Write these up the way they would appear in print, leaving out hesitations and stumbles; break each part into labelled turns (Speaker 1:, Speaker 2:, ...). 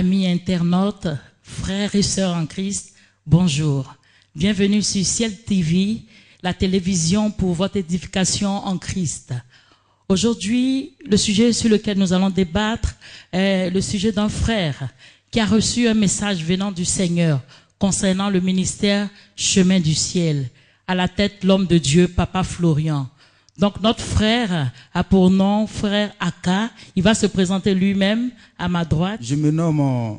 Speaker 1: amis internautes, frères et sœurs en Christ, bonjour. Bienvenue sur Ciel TV, la télévision pour votre édification en Christ. Aujourd'hui, le sujet sur lequel nous allons débattre est le sujet d'un frère qui a reçu un message venant du Seigneur concernant le ministère Chemin du Ciel. À la tête, l'homme de Dieu, Papa Florian. Donc notre frère a pour nom frère Aka. Il va se présenter lui-même à ma droite.
Speaker 2: Je me nomme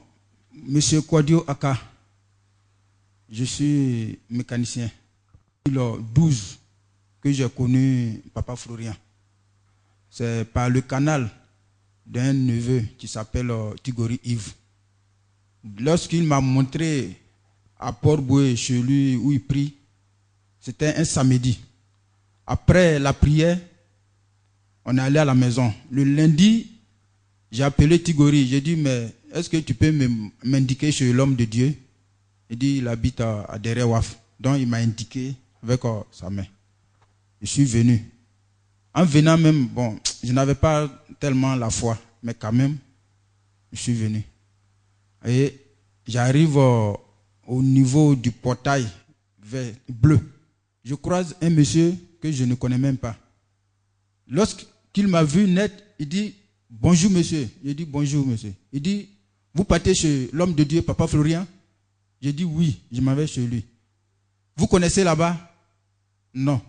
Speaker 2: Monsieur Kwadio Aka. Je suis mécanicien. Le 12 que j'ai connu Papa Florian. C'est par le canal d'un neveu qui s'appelle Tigori Yves. Lorsqu'il m'a montré à Port-Boué, chez lui où il prie, c'était un samedi. Après la prière, on est allé à la maison. Le lundi, j'ai appelé Tigori. J'ai dit, mais est-ce que tu peux m'indiquer chez l'homme de Dieu? Il dit, il habite à Derewaf. Donc, il m'a indiqué avec sa main. Je suis venu. En venant même, bon, je n'avais pas tellement la foi, mais quand même, je suis venu. Et j'arrive au niveau du portail bleu. Je croise un monsieur que je ne connais même pas. Lorsqu'il m'a vu net, il dit, bonjour monsieur. J'ai dit, bonjour monsieur. Il dit, vous partez chez l'homme de Dieu, Papa Florian? J'ai dit, oui, je m'en vais chez lui. Vous connaissez là-bas? Non,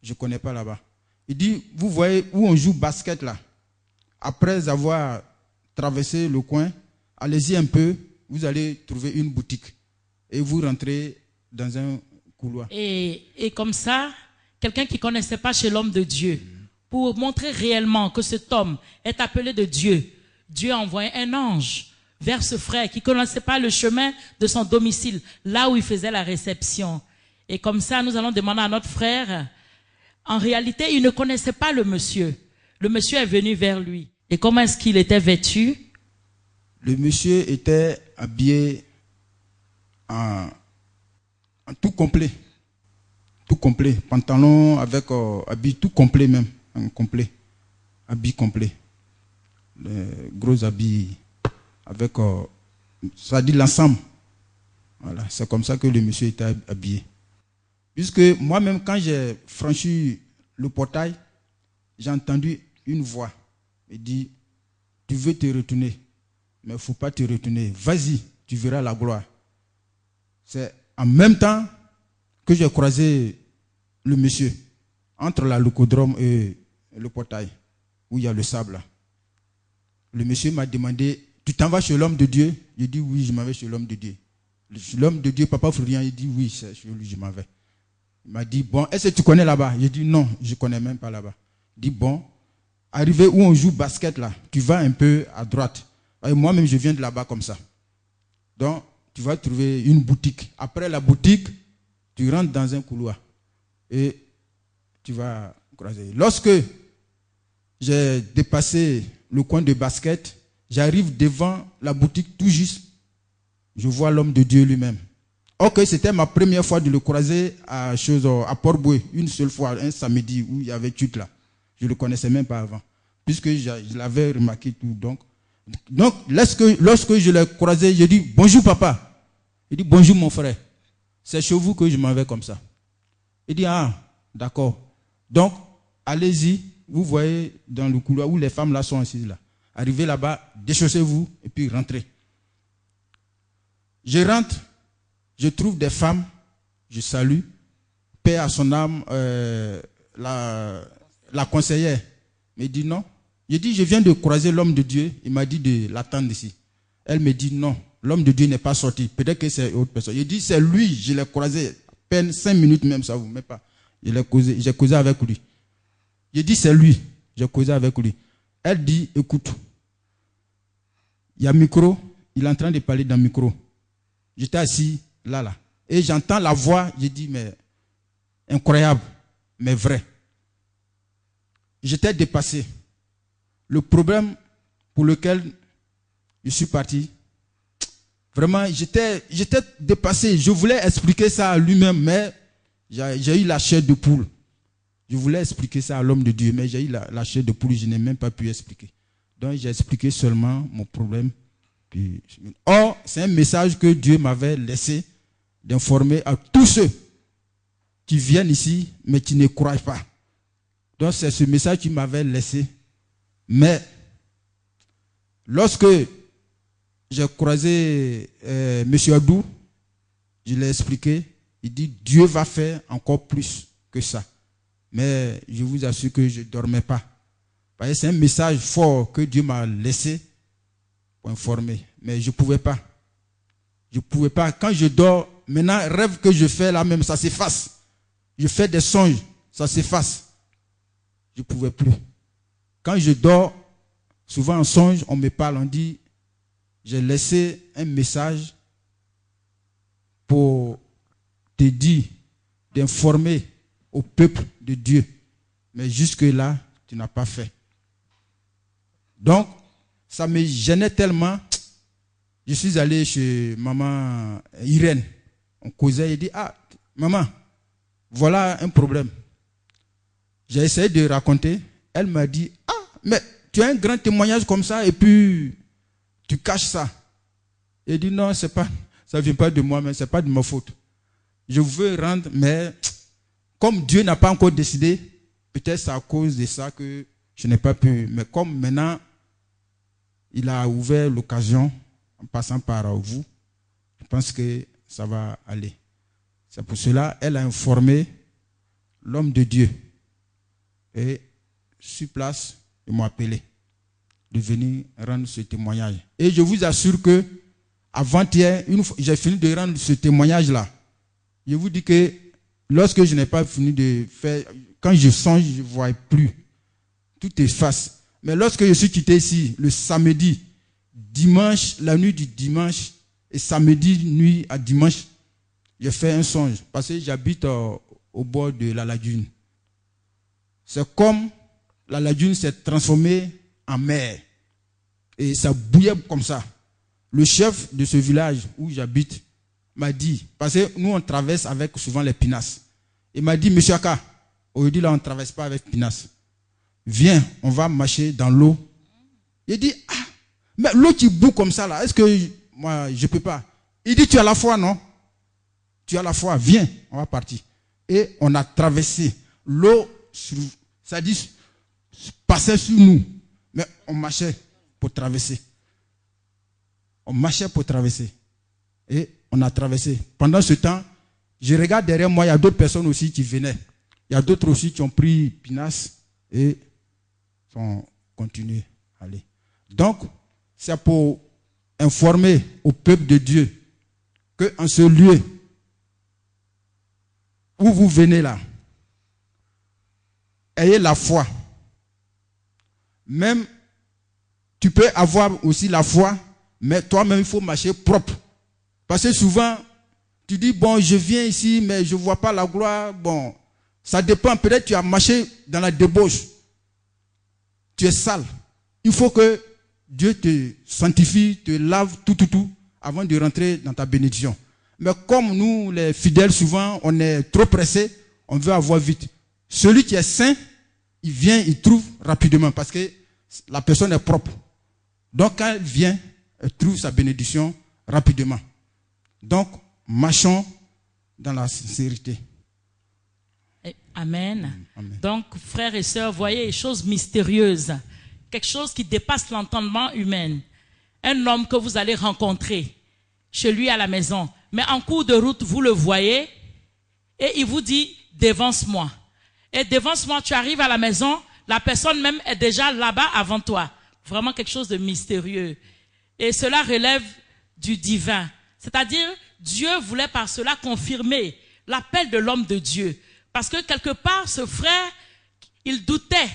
Speaker 2: je ne connais pas là-bas. Il dit, vous voyez où on joue basket là? Après avoir traversé le coin, allez-y un peu, vous allez trouver une boutique. Et vous rentrez dans un couloir.
Speaker 1: Et comme ça, quelqu'un qui ne connaissait pas chez l'homme de Dieu, pour montrer réellement que cet homme est appelé de Dieu, Dieu a envoyé un ange vers ce frère qui ne connaissait pas le chemin de son domicile, là où il faisait la réception. Et comme ça, nous allons demander à notre frère, en réalité, il ne connaissait pas le monsieur. Le monsieur est venu vers lui. Et comment est-ce qu'il était vêtu?
Speaker 2: Le monsieur était habillé en tout complet. Tout complet. Pantalon avec habit tout complet même. Un complet. Habit complet. Les gros habits avec, ça dit l'ensemble. Voilà. C'est comme ça que le monsieur était habillé. Puisque moi-même, quand j'ai franchi le portail, j'ai entendu une voix. Il dit, tu veux te retourner, mais il ne faut pas te retourner. Vas-y, tu verras la gloire. C'est en même temps que j'ai croisé le monsieur, entre la locodrome et le portail, où il y a le sable. Là. Le monsieur m'a demandé, tu t'en vas chez l'homme de Dieu? J'ai dit, oui, je m'en vais chez l'homme de Dieu. L'homme de Dieu, Papa Florian, il dit, oui, c'est chez lui, je m'en vais. Il m'a dit, bon, est-ce que tu connais là-bas? J'ai dit, non, je ne connais même pas là-bas. Il dit, bon, arrivé où on joue basket là, tu vas un peu à droite. Et moi-même, je viens de là-bas comme ça. Donc, tu vas trouver une boutique. Après la boutique, tu rentres dans un couloir. Et tu vas croiser. Lorsque j'ai dépassé le coin de basket, j'arrive devant la boutique tout juste. Je vois l'homme de Dieu lui-même. Ok, c'était ma première fois de le croiser à Port-Boué, une seule fois, un samedi où il y avait tout là. Je ne le connaissais même pas avant, puisque je l'avais remarqué tout. Donc lorsque je l'ai croisé, j'ai dit bonjour papa. Il dit bonjour mon frère. C'est chez vous que je m'en vais comme ça. Il dit ah, d'accord. Donc, allez-y, vous voyez dans le couloir où les femmes là sont assises là. Arrivez là-bas, déchaussez-vous et puis rentrez. Je rentre. Je trouve des femmes, je salue, paix à son âme, la conseillère. Mais il dit non. J'ai dit, je viens de croiser l'homme de Dieu. Il m'a dit de l'attendre ici. Elle me dit non, l'homme de Dieu n'est pas sorti. Peut-être que c'est autre personne. J'ai dit, c'est lui, je l'ai croisé. À peine 5 minutes même, ça vous met pas. J'ai causé avec lui. J'ai dit, c'est lui, j'ai causé avec lui. Elle dit, écoute, il y a un micro, il est en train de parler dans le micro. J'étais assis. Là. Et j'entends la voix, j'ai dit, mais incroyable, mais vrai. J'étais dépassé. Le problème pour lequel je suis parti, vraiment, j'étais dépassé. Je voulais expliquer ça à lui-même, mais j'ai eu la chair de poule. Je voulais expliquer ça à l'homme de Dieu, mais j'ai eu la chair de poule, je n'ai même pas pu expliquer. Donc j'ai expliqué seulement mon problème Or, c'est un message que Dieu m'avait laissé d'informer à tous ceux qui viennent ici, mais qui ne croient pas. Donc, c'est ce message qu'il m'avait laissé. Mais, lorsque j'ai croisé M. Adou, je l'ai expliqué, il dit, Dieu va faire encore plus que ça. Mais je vous assure que je ne dormais pas. Parce que c'est un message fort que Dieu m'a laissé pour informer. Mais je ne pouvais pas. Je ne pouvais pas. Quand je dors, maintenant, rêve que je fais là même, ça s'efface. Je fais des songes, ça s'efface. Je ne pouvais plus. Quand je dors, souvent en songe, on me parle, on dit, j'ai laissé un message pour te dire, d'informer au peuple de Dieu. Mais jusque-là, tu n'as pas fait. Donc, ça me gênait tellement. Je suis allé chez maman Irène. On causait, il dit, ah, maman, voilà un problème. J'ai essayé de raconter. Elle m'a dit, ah, mais tu as un grand témoignage comme ça et puis tu caches ça. Elle dit, non, c'est pas, ça ne vient pas de moi, mais ce n'est pas de ma faute. Je veux rendre, mais comme Dieu n'a pas encore décidé, peut-être c'est à cause de ça que je n'ai pas pu. Mais comme maintenant, il a ouvert l'occasion en passant par vous, je pense que ça va aller. C'est pour cela qu'elle a informé l'homme de Dieu. Et sur place, ils m'ont appelé de venir rendre ce témoignage. Et je vous assure que avant-hier, j'ai fini de rendre ce témoignage-là. Je vous dis que lorsque je n'ai pas fini de faire, quand je songe, je ne vois plus. Tout efface. Mais lorsque je suis quitté ici, le samedi, dimanche, la nuit du dimanche, et samedi, nuit à dimanche, j'ai fait un songe. Parce que j'habite au bord de la lagune. C'est comme la lagune s'est transformée en mer. Et ça bouillait comme ça. Le chef de ce village où j'habite m'a dit, parce que nous on traverse avec souvent les pinasses. Il m'a dit, monsieur Aka, aujourd'hui là on ne traverse pas avec pinasses. Viens, on va marcher dans l'eau. Il dit, ah, mais l'eau qui bout comme ça là, est-ce que moi je ne peux pas? Il dit, tu as la foi, non? Tu as la foi, viens, on va partir. Et on a traversé. L'eau, ça dit, passait sur nous. Mais on marchait pour traverser. On marchait pour traverser. Et on a traversé. Pendant ce temps, je regarde derrière moi, il y a d'autres personnes aussi qui venaient. Il y a d'autres aussi qui ont pris pinasse et ont continué à aller. Donc, c'est pour informer au peuple de Dieu qu'en ce lieu où vous venez là, ayez la foi. Même, tu peux avoir aussi la foi, mais toi-même, il faut marcher propre. Parce que souvent, tu dis, bon, je viens ici, mais je ne vois pas la gloire. Bon, ça dépend. Peut-être que tu as marché dans la débauche. Tu es sale. Il faut que Dieu te sanctifie, te lave, tout, avant de rentrer dans ta bénédiction. Mais comme nous, les fidèles, souvent, on est trop pressés, on veut avoir vite. Celui qui est saint, il vient, il trouve rapidement, parce que la personne est propre. Donc, quand elle vient, elle trouve sa bénédiction rapidement. Donc, marchons dans la sincérité.
Speaker 1: Amen.
Speaker 2: Amen.
Speaker 1: Donc, frères et sœurs, voyez les choses mystérieuses. Quelque chose qui dépasse l'entendement humain. Un homme que vous allez rencontrer chez lui à la maison. Mais en cours de route, vous le voyez et il vous dit, dévance-moi. Et dévance-moi, tu arrives à la maison, la personne même est déjà là-bas avant toi. Vraiment quelque chose de mystérieux. Et cela relève du divin. C'est-à-dire, Dieu voulait par cela confirmer l'appel de l'homme de Dieu. Parce que quelque part, ce frère, il doutait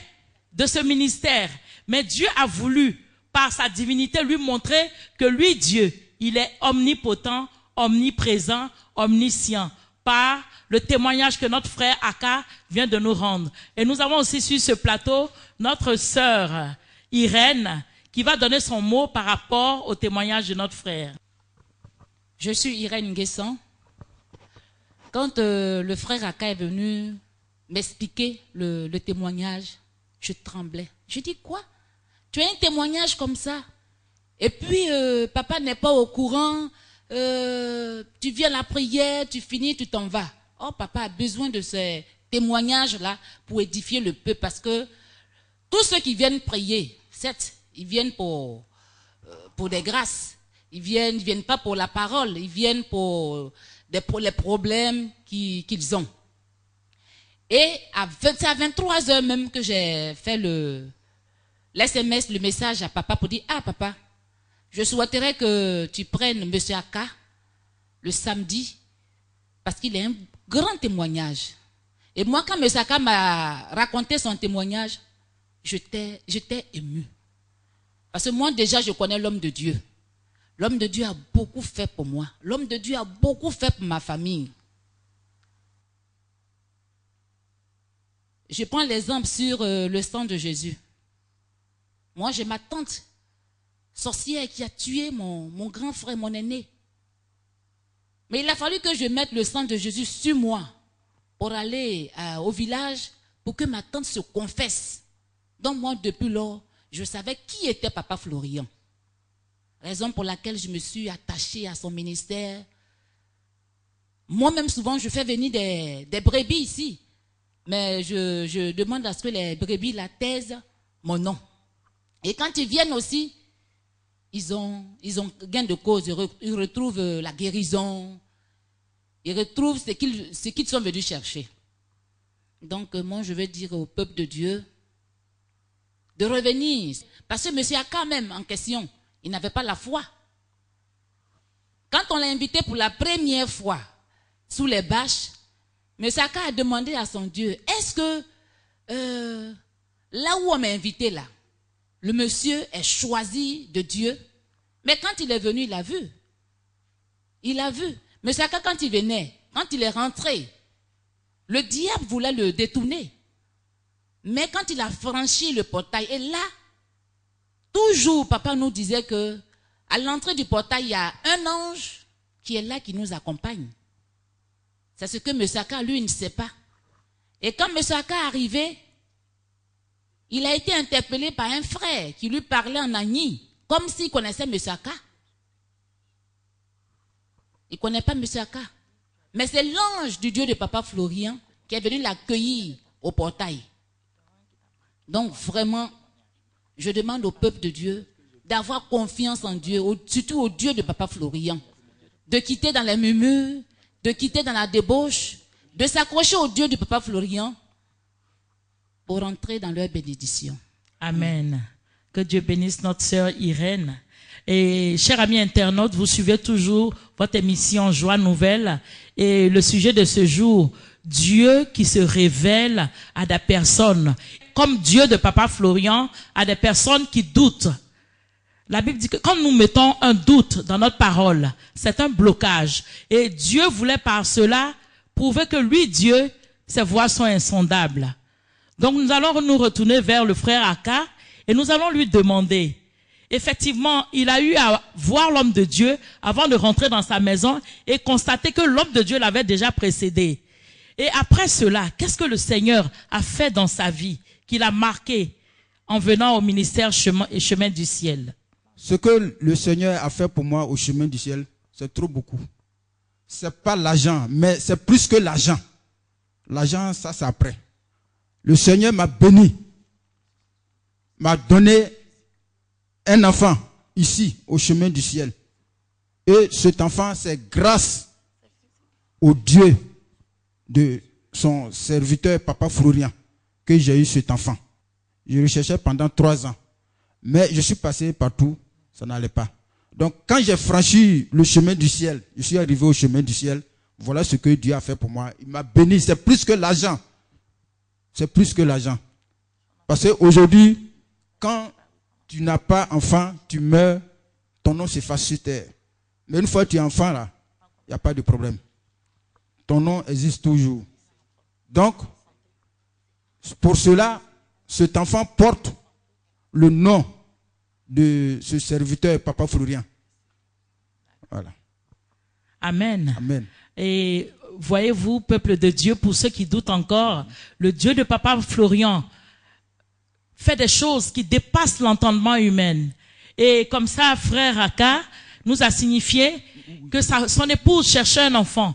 Speaker 1: de ce ministère. Mais Dieu a voulu, par sa divinité, lui montrer que lui, Dieu, il est omnipotent, omniprésent, omniscient. Par le témoignage que notre frère Aka vient de nous rendre. Et nous avons aussi sur ce plateau notre sœur Irène, qui va donner son mot par rapport au témoignage de notre frère.
Speaker 3: Je suis Irène Nguessan. Quand le frère Aka est venu m'expliquer le témoignage, je tremblais. Je dis, quoi? Tu as un témoignage comme ça? Et puis, papa n'est pas au courant, tu viens à la prière, tu finis, tu t'en vas. Oh, papa a besoin de ces témoignages-là pour édifier le peuple, parce que tous ceux qui viennent prier, certes, ils viennent pour des grâces, ils viennent pas pour la parole, ils viennent pour les problèmes qu'ils ont. Et c'est à 23 heures même que j'ai fait l'SMS, le message à papa pour dire, ah papa, je souhaiterais que tu prennes M. Aka le samedi, parce qu'il est un grand témoignage. Et moi, quand M. Aka m'a raconté son témoignage, j'étais ému. Parce que moi, déjà, je connais l'homme de Dieu. L'homme de Dieu a beaucoup fait pour moi. L'homme de Dieu a beaucoup fait pour ma famille. Je prends l'exemple sur le sang de Jésus. Moi, j'ai ma tante sorcière qui a tué mon grand frère, mon aîné. Mais il a fallu que je mette le sang de Jésus sur moi pour aller au village pour que ma tante se confesse. Donc moi, depuis lors, je savais qui était Papa Florian. Raison pour laquelle je me suis attachée à son ministère. Moi-même, souvent, je fais venir des brebis ici. Mais je demande à ce que les brebis la taisent mon nom. Et quand ils viennent aussi, ils ont gain de cause. Ils retrouvent la guérison. Ils retrouvent ce qu'ils sont venus chercher. Donc, moi, je vais dire au peuple de Dieu de revenir. Parce que M. Aka même, en question, il n'avait pas la foi. Quand on l'a invité pour la première fois sous les bâches, M. Aka a demandé à son Dieu, est-ce que là où on m'a invité là, le monsieur est choisi de Dieu? Mais quand il est venu, il a vu. Il a vu. M. Aka, quand il venait, quand il est rentré, le diable voulait le détourner. Mais quand il a franchi le portail, et là, toujours, papa nous disait que à l'entrée du portail, il y a un ange qui est là, qui nous accompagne. C'est ce que M. Aka, lui, ne sait pas. Et quand M. Aka est arrivé, il a été interpellé par un frère qui lui parlait en agni, comme s'il connaissait M. Aka. Il ne connaît pas M. Aka. Mais c'est l'ange du Dieu de Papa Florian qui est venu l'accueillir au portail. Donc vraiment, je demande au peuple de Dieu d'avoir confiance en Dieu, surtout au Dieu de Papa Florian, de quitter dans les murmures, de quitter dans la débauche, de s'accrocher au Dieu de Papa Florian pour entrer dans leur bénédiction.
Speaker 1: Amen. Que Dieu bénisse notre sœur Irène. Et chers amis internautes, vous suivez toujours votre émission Joie Nouvelle. Et le sujet de ce jour, Dieu qui se révèle à des personnes, comme Dieu de Papa Florian, à des personnes qui doutent. La Bible dit que quand nous mettons un doute dans notre parole, c'est un blocage. Et Dieu voulait par cela prouver que lui, Dieu, ses voies sont insondables. Donc nous allons nous retourner vers le frère Aka et nous allons lui demander. Effectivement, il a eu à voir l'homme de Dieu avant de rentrer dans sa maison et constater que l'homme de Dieu l'avait déjà précédé. Et après cela, qu'est-ce que le Seigneur a fait dans sa vie, qu'il a marqué en venant au ministère Chemin du Ciel?
Speaker 2: Ce que le Seigneur a fait pour moi au Chemin du Ciel, c'est trop beaucoup. C'est pas l'argent, mais c'est plus que l'argent. L'argent, ça c'est après. Le Seigneur m'a béni, m'a donné un enfant ici au Chemin du Ciel. Et cet enfant, c'est grâce au Dieu de son serviteur Papa Florian que j'ai eu cet enfant. Je recherchais pendant 3 ans. Mais je suis passé partout, ça n'allait pas. Donc quand j'ai franchi le chemin du ciel, je suis arrivé au chemin du ciel, voilà ce que Dieu a fait pour moi. Il m'a béni, c'est plus que l'argent. C'est plus que l'argent. Parce qu'aujourd'hui, quand tu n'as pas enfant, tu meurs, ton nom s'efface sur terre. Mais une fois que tu es enfant, là, il n'y a pas de problème. Ton nom existe toujours. Donc, pour cela, cet enfant porte le nom de ce serviteur, Papa Florian. Voilà.
Speaker 1: Amen.
Speaker 2: Amen.
Speaker 1: Et voyez-vous, peuple de Dieu, pour ceux qui doutent encore, le Dieu de Papa Florian fait des choses qui dépassent l'entendement humain. Et comme ça, frère Aka nous a signifié que son épouse cherchait un enfant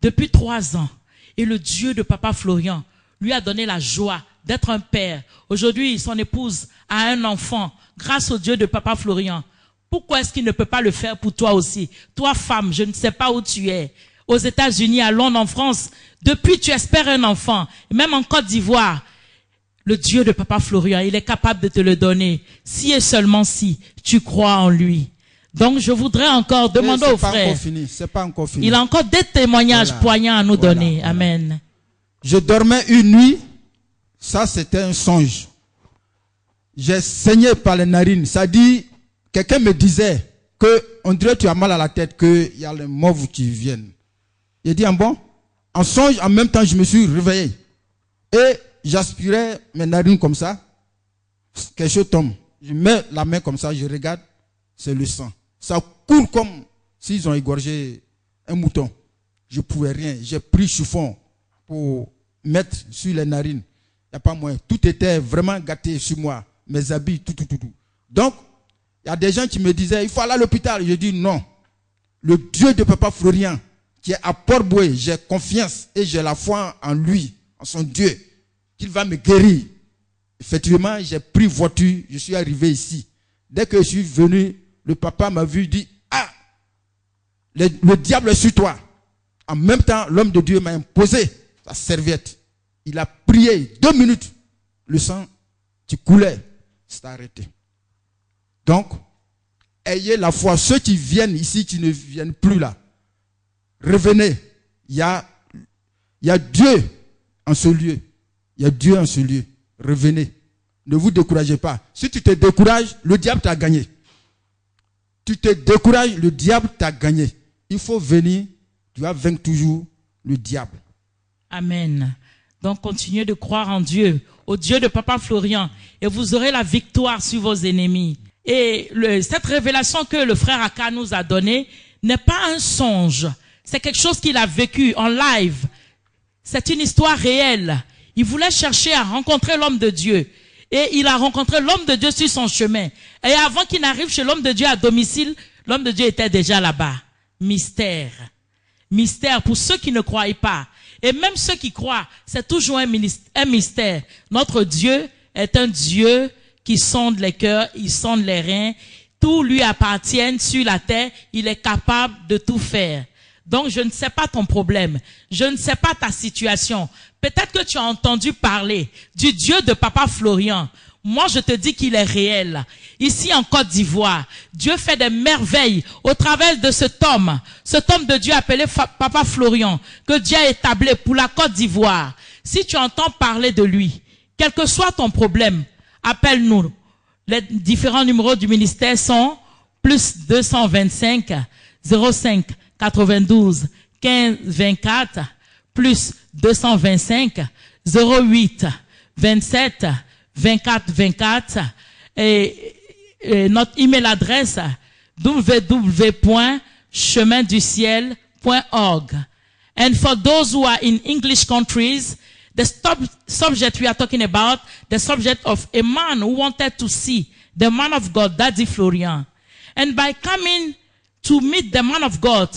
Speaker 1: depuis 3 ans. Et le Dieu de Papa Florian lui a donné la joie d'être un père. Aujourd'hui, son épouse a un enfant grâce au Dieu de Papa Florian. Pourquoi est-ce qu'il ne peut pas le faire pour toi aussi? Toi, femme, je ne sais pas où tu es. Aux États-Unis, à Londres, en France, depuis tu espères un enfant. Même en Côte d'Ivoire, le Dieu de Papa Florian, il est capable de te le donner. Si et seulement si tu crois en lui. Donc, je voudrais encore demander au frère.
Speaker 2: C'est pas encore fini.
Speaker 1: Il a encore des témoignages poignants à nous donner. Amen.
Speaker 2: Je dormais une nuit. Ça, c'était un songe. J'ai saigné par les narines. Ça dit, quelqu'un me disait que, on dirait que tu as mal à la tête, qu'il y a les mauves qui viennent. J'ai dit, bon, en songe, en même temps, je me suis réveillé. Et j'aspirais mes narines comme ça. Quelque chose tombe. Je mets la main comme ça, je regarde, c'est le sang. Ça coule comme s'ils ont égorgé un mouton. Je ne pouvais rien. J'ai pris chiffon pour mettre sur les narines. Il n'y a pas moyen. Tout était vraiment gâté sur moi. Mes habits, tout. Donc, il y a des gens qui me disaient, il faut aller à l'hôpital. Je dis non. Le Dieu de Papa Florian, qui est à Port-Boué, j'ai confiance et j'ai la foi en lui, en son Dieu, qu'il va me guérir. Effectivement, j'ai pris voiture, je suis arrivé ici. Dès que je suis venu, le papa m'a vu, dit, ah, le diable est sur toi. En même temps, l'homme de Dieu m'a imposé sa serviette. Il a prié 2 minutes. Le sang qui coulait s'est arrêté. Donc, ayez la foi. Ceux qui viennent ici, qui ne viennent plus là, revenez. Il y a Dieu en ce lieu. Il y a Dieu en ce lieu. Revenez. Ne vous découragez pas. Si tu te décourages, le diable t'a gagné. Tu te décourages, le diable t'a gagné. Il faut venir, tu vas vaincre toujours le diable.
Speaker 1: Amen. Donc continuez de croire en Dieu, au Dieu de Papa Florian, et vous aurez la victoire sur vos ennemis. Et cette révélation que le frère Aka nous a donnée n'est pas un songe. C'est quelque chose qu'il a vécu en live. C'est une histoire réelle. Il voulait chercher à rencontrer l'homme de Dieu. Et il a rencontré l'homme de Dieu sur son chemin. Et avant qu'il n'arrive chez l'homme de Dieu à domicile, l'homme de Dieu était déjà là-bas. Mystère. Mystère pour ceux qui ne croient pas. Et même ceux qui croient, c'est toujours un mystère. Notre Dieu est un Dieu qui sonde les cœurs, il sonde les reins. Tout lui appartient sur la terre. Il est capable de tout faire. Donc, je ne sais pas ton problème. Je ne sais pas ta situation. Peut-être que tu as entendu parler du Dieu de Papa Florian. Moi, je te dis qu'il est réel. Ici, en Côte d'Ivoire, Dieu fait des merveilles au travers de cet homme de Dieu appelé Papa Florian, que Dieu a établi pour la Côte d'Ivoire. Si tu entends parler de lui, quel que soit ton problème, appelle-nous. Les différents numéros du ministère sont plus 225 05 92 15 24 plus 225 08 27 24 24 et notre email adresse www.cheminduciel.org. And for those who are in English countries, the subject we are talking about, the subject of a man who wanted to see the man of God, Daddy Florian. And by coming to meet the man of God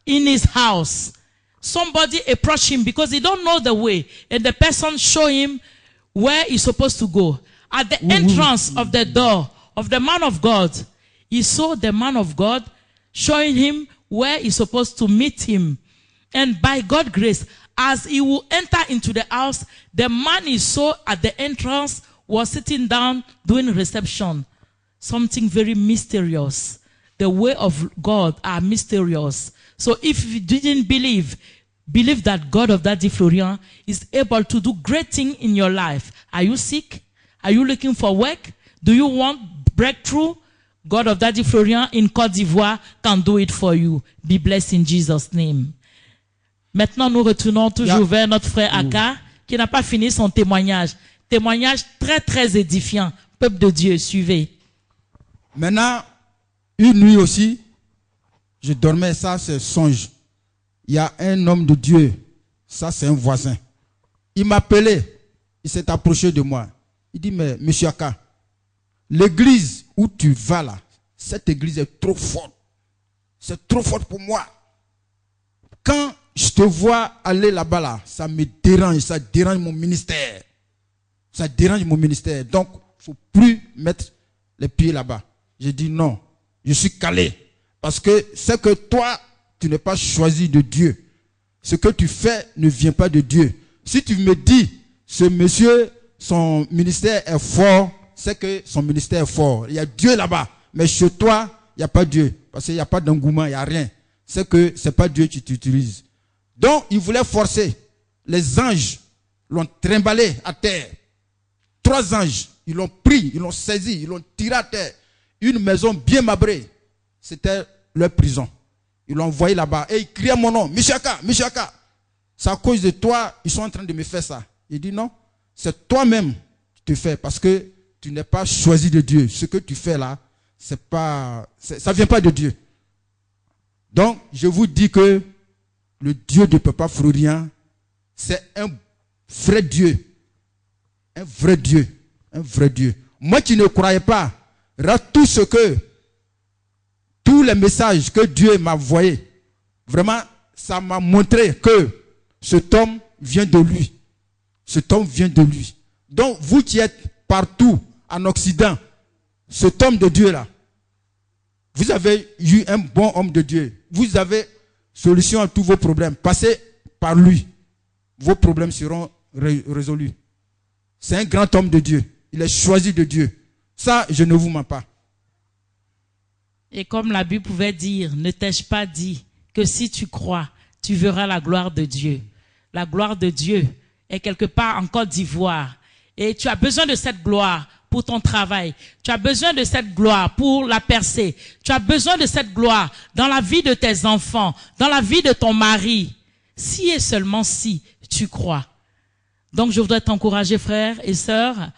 Speaker 1: in his house, somebody approached him because he don't know the way, and the person show him where he's supposed to go. At the entrance of the door of the man of God, he saw the man of God showing him where he's supposed to meet him. And by God's grace, as he will enter into the house, the man he saw at the entrance was sitting down doing reception. Something very mysterious. The way of God are mysterious. So if you didn't believe that God of Daddy Florian is able to do great things in your life. Are you sick? Are you looking for work? Do you want breakthrough? God of Daddy Florian in Côte d'Ivoire can do it for you. Be blessed in Jesus' name. Maintenant, nous retournons toujours vers notre frère Aka, qui n'a pas fini son témoignage. Témoignage très, très édifiant. Peuple de Dieu, suivez.
Speaker 2: Maintenant, une nuit aussi, je dormais, ça c'est songe. Il y a un homme de Dieu, ça c'est un voisin. Il m'a appelé, il s'est approché de moi. Il dit, mais monsieur Aka, l'église où tu vas là, cette église est trop forte. C'est trop fort pour moi. Quand je te vois aller là-bas, là, ça me dérange, ça dérange mon ministère. Ça dérange mon ministère. Donc, il ne faut plus mettre les pieds là-bas. J'ai dit non, je suis calé. Parce que c'est que toi, tu n'es pas choisi de Dieu. Ce que tu fais ne vient pas de Dieu. Si tu me dis, ce monsieur, son ministère est fort, c'est que son ministère est fort. Il y a Dieu là-bas. Mais chez toi, il n'y a pas Dieu. Parce qu'il n'y a pas d'engouement, il n'y a rien. C'est que ce n'est pas Dieu qui t'utilise. Donc, il voulait forcer. Les anges l'ont trimballé à terre. 3 anges, ils l'ont pris, ils l'ont saisi, ils l'ont tiré à terre. Une maison bien mabrée. C'était leur prison. Ils l'ont envoyé là-bas et ils criaient mon nom. Mishaka, Mishaka. C'est à cause de toi, ils sont en train de me faire ça. Il dit non, c'est toi-même qui te fais parce que tu n'es pas choisi de Dieu. Ce que tu fais là, ça ne vient pas de Dieu. Donc, je vous dis que le Dieu de Papa Florian, c'est un vrai Dieu. Un vrai Dieu. Un vrai Dieu. Moi qui ne croyais pas, tous les messages que Dieu m'a envoyés, vraiment, ça m'a montré que cet homme vient de lui. Cet homme vient de lui. Donc, vous qui êtes partout en Occident, cet homme de Dieu là, vous avez eu un bon homme de Dieu. Vous avez solution à tous vos problèmes. Passez par lui. Vos problèmes seront résolus. C'est un grand homme de Dieu. Il est choisi de Dieu. Ça, je ne vous mens pas.
Speaker 1: Et comme la Bible pouvait dire, ne t'ai-je pas dit que si tu crois, tu verras la gloire de Dieu. La gloire de Dieu est quelque part en Côte d'Ivoire. Et tu as besoin de cette gloire pour ton travail. Tu as besoin de cette gloire pour la percée. Tu as besoin de cette gloire dans la vie de tes enfants, dans la vie de ton mari. Si et seulement si tu crois. Donc je voudrais t'encourager, frères et sœurs,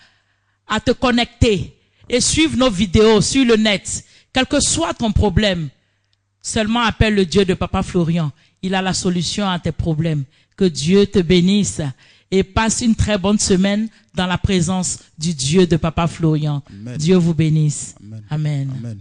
Speaker 1: à te connecter et suivre nos vidéos sur le net. Quel que soit ton problème, seulement appelle le Dieu de Papa Florian. Il a la solution à tes problèmes. Que Dieu te bénisse et passe une très bonne semaine dans la présence du Dieu de Papa Florian.
Speaker 2: Amen.
Speaker 1: Dieu vous bénisse.
Speaker 2: Amen.
Speaker 1: Amen.
Speaker 2: Amen.